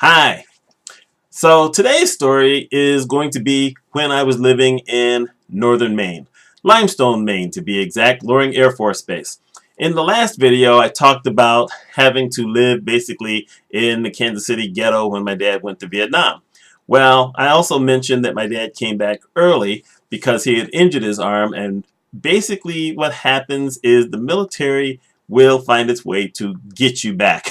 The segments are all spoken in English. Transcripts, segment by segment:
Hi. So today's story is going to be when I was living in northern Maine, Limestone, Maine to be exact, Loring Air Force Base. In the last video, I talked about having to live basically in the Kansas City ghetto when my dad went to Vietnam. Well, I also mentioned that my dad came back early because he had injured his arm, and basically what happens is the military will find its way to get you back.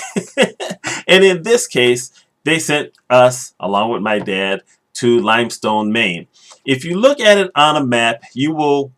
And in this case, they sent us, along with my dad, to Limestone, Maine. If you look at it on a map, you will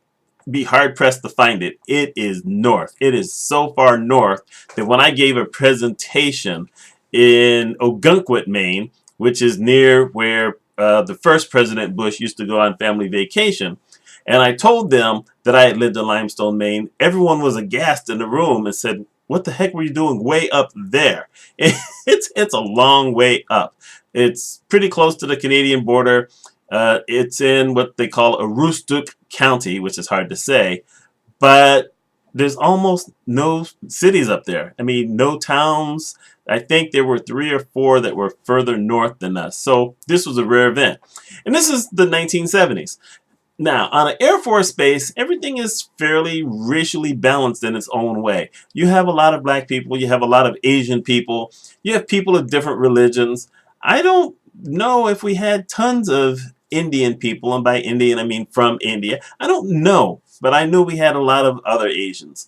be hard pressed to find it. It is north. It is so far north that when I gave a presentation in Ogunquit, Maine, which is near where the first President Bush used to go on family vacation, and I told them that I had lived in Limestone, Maine, everyone was aghast in the room and said, "What the heck were you doing way up there?" It's a long way up. It's pretty close to the Canadian border. It's in what they call Aroostook County, which is hard to say, but there's almost no cities up there. I mean, no towns. I think there were 3 or 4 that were further north than us. So this was a rare event. And this is the 1970s. Now, on an Air Force base, everything is fairly racially balanced in its own way. You have a lot of black people, you have a lot of Asian people, you have people of different religions. I don't know if we had tons of Indian people, and by Indian I mean from India. I don't know, but I knew we had a lot of other Asians.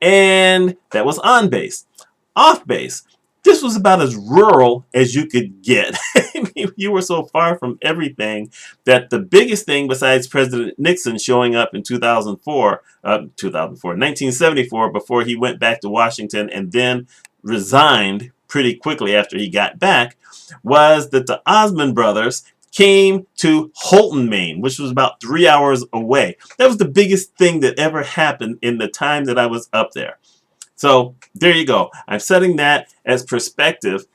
And that was on base. Off base, this was about as rural as you could get. I mean, you were so far from everything that the biggest thing besides President Nixon showing up in 1974, before he went back to Washington and then resigned pretty quickly after he got back, was that the Osmond brothers came to Holton, Maine, which was about 3 hours away. That was the biggest thing that ever happened in the time that I was up there. So there you go. I'm setting that as perspective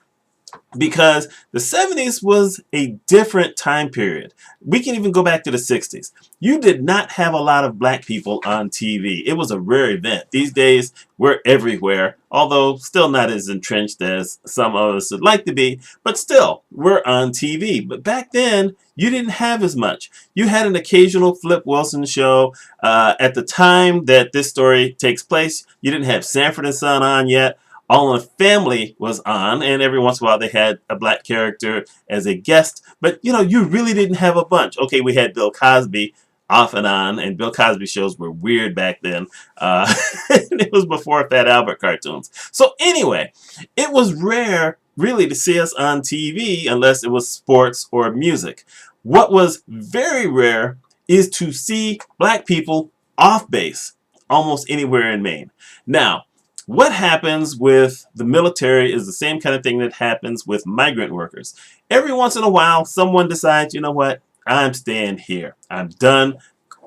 because the 70s was a different time period. We can even go back to the 60s. You did not have a lot of black people on TV. It was a rare event. These days, we're everywhere, although still not as entrenched as some of us would like to be, but still, we're on TV. But back then, you didn't have as much. You had an occasional Flip Wilson show. At the time that this story takes place, you didn't have Sanford and Son on yet. All in the Family was on, and every once in a while they had a black character as a guest. But, you really didn't have a bunch. Okay, we had Bill Cosby off and on, and Bill Cosby shows were weird back then. It was before Fat Albert cartoons. So anyway, it was rare, really, to see us on TV unless it was sports or music. What was very rare is to see black people off base almost anywhere in Maine. Now, what happens with the military is the same kind of thing that happens with migrant workers. Every once in a while, someone decides, you know what, I'm staying here. I'm done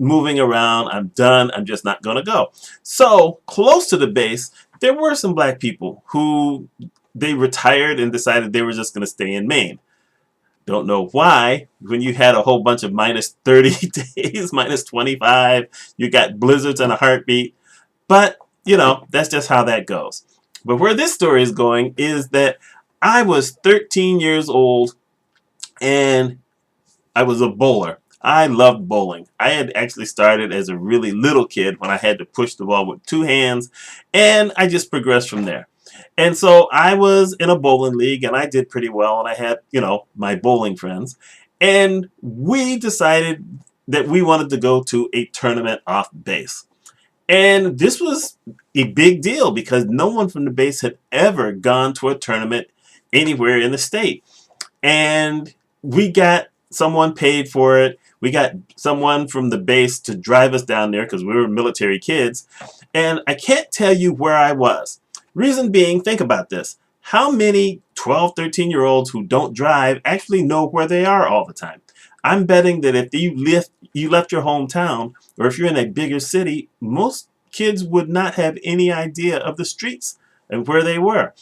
moving around. I'm done. I'm just not going to go. So close to the base, there were some black people who they retired and decided they were just going to stay in Maine. Don't know why. When you had a whole bunch of minus 30 days, minus 25, you got blizzards and a heartbeat. But that's just how that goes. But where this story is going is that I was 13 years old and I was a bowler. I loved bowling. I had actually started as a really little kid when I had to push the ball with 2 hands, and I just progressed from there. And so I was in a bowling league and I did pretty well, and I had, my bowling friends. And we decided that we wanted to go to a tournament off base. And this was a big deal because no one from the base had ever gone to a tournament anywhere in the state. And we got someone paid for it. We got someone from the base to drive us down there because we were military kids. And I can't tell you where I was. Reason being, think about this. How many 12, 13-year-olds who don't drive actually know where they are all the time? I'm betting that if you left your hometown, or if you're in a bigger city, most kids would not have any idea of the streets and where they were.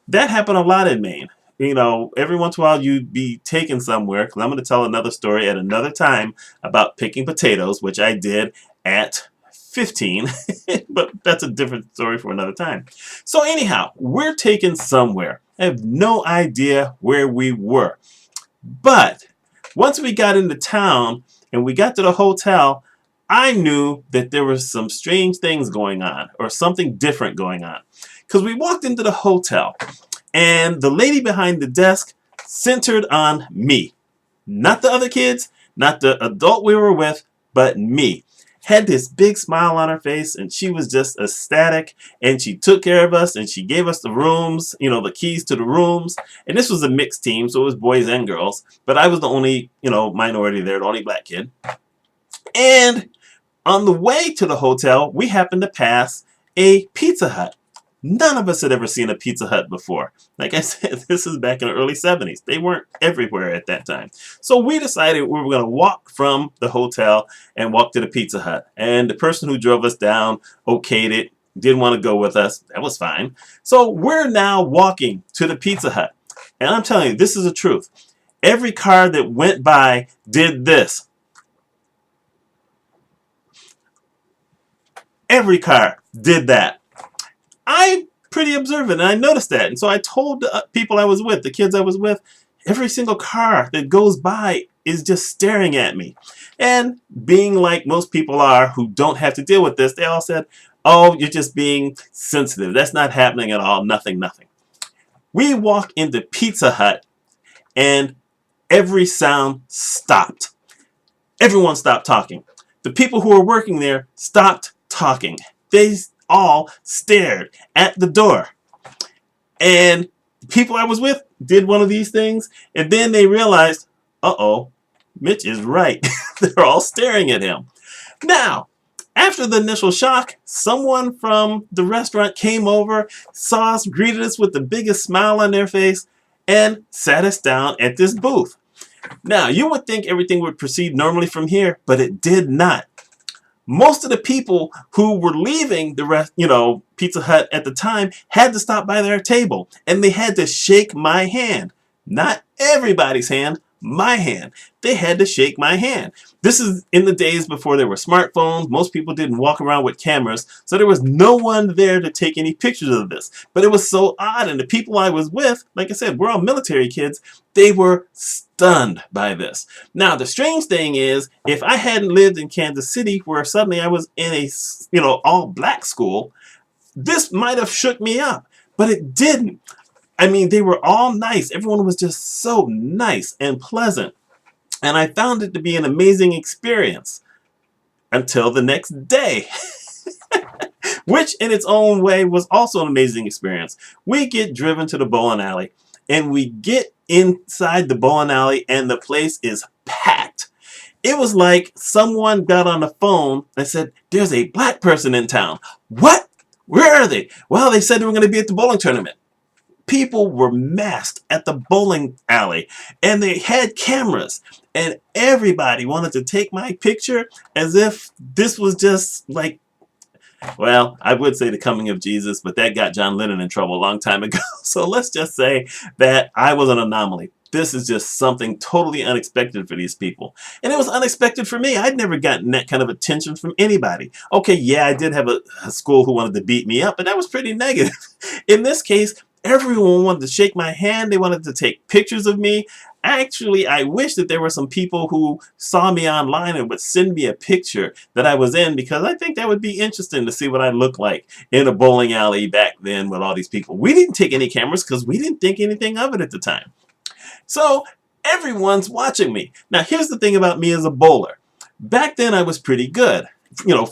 That happened a lot in Maine. Every once in a while you'd be taken somewhere, because I'm going to tell another story at another time about picking potatoes, which I did at 15, but that's a different story for another time. So anyhow, we're taken somewhere. I have no idea where we were. But once we got into town and we got to the hotel, I knew that there were some strange things going on or something different going on. Because we walked into the hotel and the lady behind the desk centered on me. Not the other kids, not the adult we were with, but me. Had this big smile on her face and she was just ecstatic, and she took care of us and she gave us the rooms, the keys to the rooms. And this was a mixed team, so it was boys and girls, but I was the only, minority there, the only black kid. And on the way to the hotel, we happened to pass a Pizza Hut. None of us had ever seen a Pizza Hut before. Like I said, this is back in the early 70s. They weren't everywhere at that time. So we decided we were going to walk from the hotel and walk to the Pizza Hut. And the person who drove us down okayed it, didn't want to go with us. That was fine. So we're now walking to the Pizza Hut. And I'm telling you, this is the truth. Every car that went by did this. Every car did that. I'm pretty observant, and I noticed that. And so I told the people I was with, the kids I was with, every single car that goes by is just staring at me. And being like most people are who don't have to deal with this, they all said, oh, you're just being sensitive. That's not happening at all. Nothing, nothing. We walk into Pizza Hut, and every sound stopped. Everyone stopped talking. The people who were working there stopped talking. They all stared at the door. And the people I was with did one of these things, and then they realized, uh-oh, Mitch is right. They're all staring at him. Now, after the initial shock, someone from the restaurant came over, saw us, greeted us with the biggest smile on their face, and sat us down at this booth. Now, you would think everything would proceed normally from here, but it did not. Most of the people who were leaving the Pizza Hut at the time had to stop by their table, and they had to shake my hand. Not everybody's hand, my hand. They had to shake my hand. This is in the days before there were smartphones. Most people didn't walk around with cameras, so there was no one there to take any pictures of this. But it was so odd, and the people I was with, like I said, we're all military kids, they were stunned by this. Now, the strange thing is, if I hadn't lived in Kansas City, where suddenly I was in a, all-black school, this might have shook me up, but it didn't. I mean, they were all nice. Everyone was just so nice and pleasant. And I found it to be an amazing experience until the next day, which in its own way was also an amazing experience. We get driven to the bowling alley, and we get inside the bowling alley, and the place is packed. It was like someone got on the phone and said, there's a black person in town. What? Where are they? Well, they said they were going to be at the bowling tournament. People were massed at the bowling alley, and they had cameras, and everybody wanted to take my picture as if this was just like, well, I would say the coming of Jesus, but that got John Lennon in trouble a long time ago. So let's just say that I was an anomaly. This is just something totally unexpected for these people. And it was unexpected for me. I'd never gotten that kind of attention from anybody. Okay, yeah, I did have a school who wanted to beat me up, but that was pretty negative. In this case, everyone wanted to shake my hand. They wanted to take pictures of me. Actually, I wish that there were some people who saw me online and would send me a picture that I was in, because I think that would be interesting to see what I look like in a bowling alley back then with all these people. We didn't take any cameras because we didn't think anything of it at the time. So everyone's watching me. Now, here's the thing about me as a bowler. Back then, I was pretty good,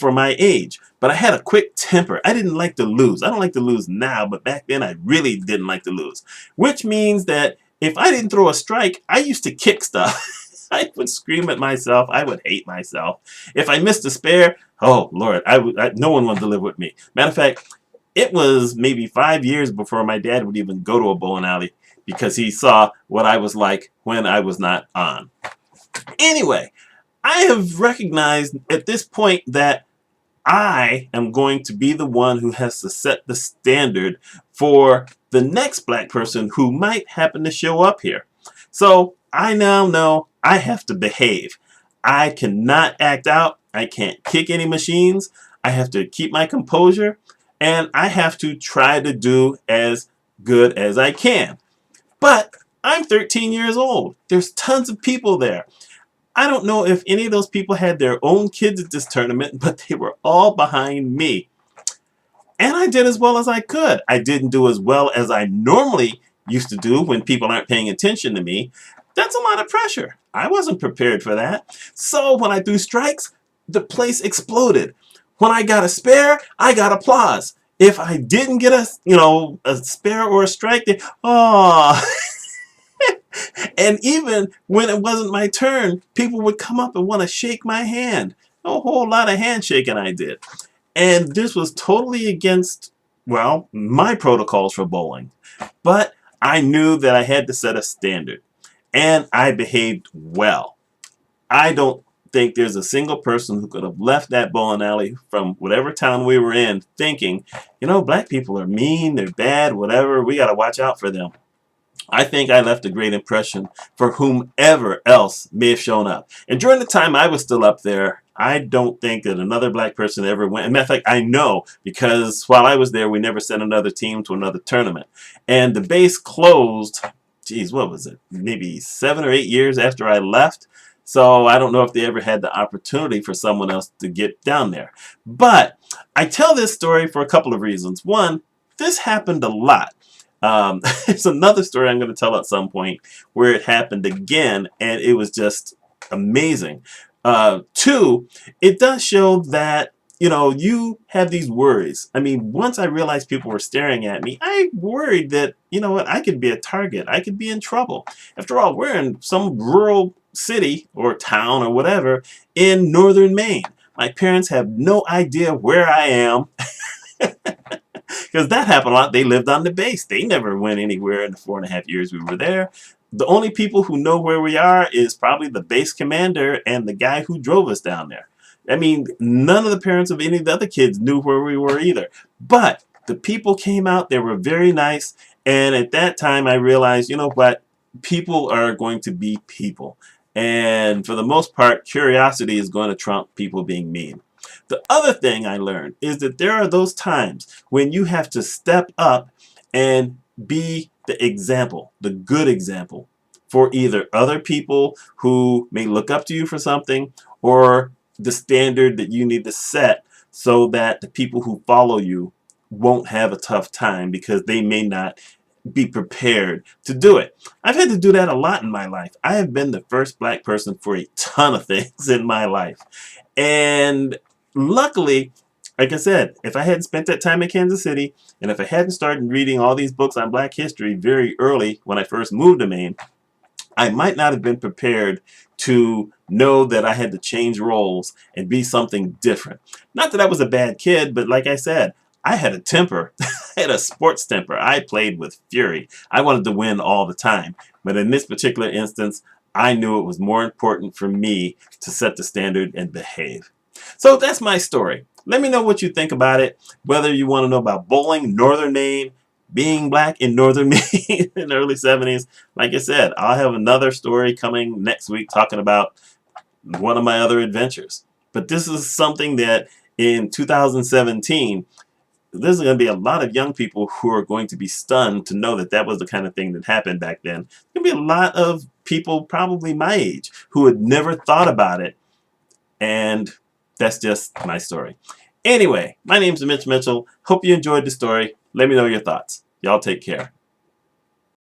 for my age. But I had a quick temper. I didn't like to lose. I don't like to lose now, but back then I really didn't like to lose. Which means that if I didn't throw a strike, I used to kick stuff. I would scream at myself. I would hate myself. If I missed a spare, oh, Lord, no one wanted to live with me. Matter of fact, it was maybe 5 years before my dad would even go to a bowling alley, because he saw what I was like when I was not on. Anyway, I have recognized at this point that I am going to be the one who has to set the standard for the next black person who might happen to show up here. So I now know I have to behave. I cannot act out. I can't kick any machines. I have to keep my composure, and I have to try to do as good as I can. But I'm 13 years old. There's tons of people there. I don't know if any of those people had their own kids at this tournament, but they were all behind me. And I did as well as I could. I didn't do as well as I normally used to do when people aren't paying attention to me. That's a lot of pressure. I wasn't prepared for that. So when I threw strikes, the place exploded. When I got a spare, I got applause. If I didn't get a spare or a strike, oh. And even when it wasn't my turn, people would come up and want to shake my hand. A whole lot of handshaking I did. And this was totally against, well, my protocols for bowling. But I knew that I had to set a standard. And I behaved well. I don't think there's a single person who could have left that bowling alley from whatever town we were in thinking, black people are mean, they're bad, whatever, we got to watch out for them. I think I left a great impression for whomever else may have shown up. And during the time I was still up there, I don't think that another black person ever went. As a matter of fact, I know, because while I was there, we never sent another team to another tournament. And the base closed, geez, what was it? Maybe 7 or 8 years after I left. So I don't know if they ever had the opportunity for someone else to get down there. But I tell this story for a couple of reasons. One, this happened a lot. It's another story I'm going to tell at some point where it happened again, and it was just amazing. Two, it does show that, you have these worries. I mean, once I realized people were staring at me, I worried that, I could be a target. I could be in trouble. After all, we're in some rural city or town or whatever in northern Maine. My parents have no idea where I am. Because that happened a lot. They lived on the base. They never went anywhere in the 4.5 years we were there. The only people who know where we are is probably the base commander and the guy who drove us down there. I mean, none of the parents of any of the other kids knew where we were either. But the people came out. They were very nice. And at that time, I realized, you know what? People are going to be people. And for the most part, curiosity is going to trump people being mean. The other thing I learned is that there are those times when you have to step up and be the example, the good example, for either other people who may look up to you for something or the standard that you need to set so that the people who follow you won't have a tough time because they may not be prepared to do it. I've had to do that a lot in my life. I have been the first black person for a ton of things in my life. And luckily, like I said, if I hadn't spent that time in Kansas City, and if I hadn't started reading all these books on black history very early when I first moved to Maine, I might not have been prepared to know that I had to change roles and be something different. Not that I was a bad kid, but like I said, I had a temper. I had a sports temper. I played with fury. I wanted to win all the time. But in this particular instance, I knew it was more important for me to set the standard and behave. So that's my story. Let me know what you think about it, whether you want to know about bowling, northern Maine, being black in northern Maine in the early 70s. Like I said, I'll have another story coming next week talking about one of my other adventures. But this is something that in 2017, there's going to be a lot of young people who are going to be stunned to know that that was the kind of thing that happened back then. There's going to be a lot of people probably my age who had never thought about it. And that's just my story. Anyway, my name's Mitch Mitchell. Hope you enjoyed the story. Let me know your thoughts. Y'all take care.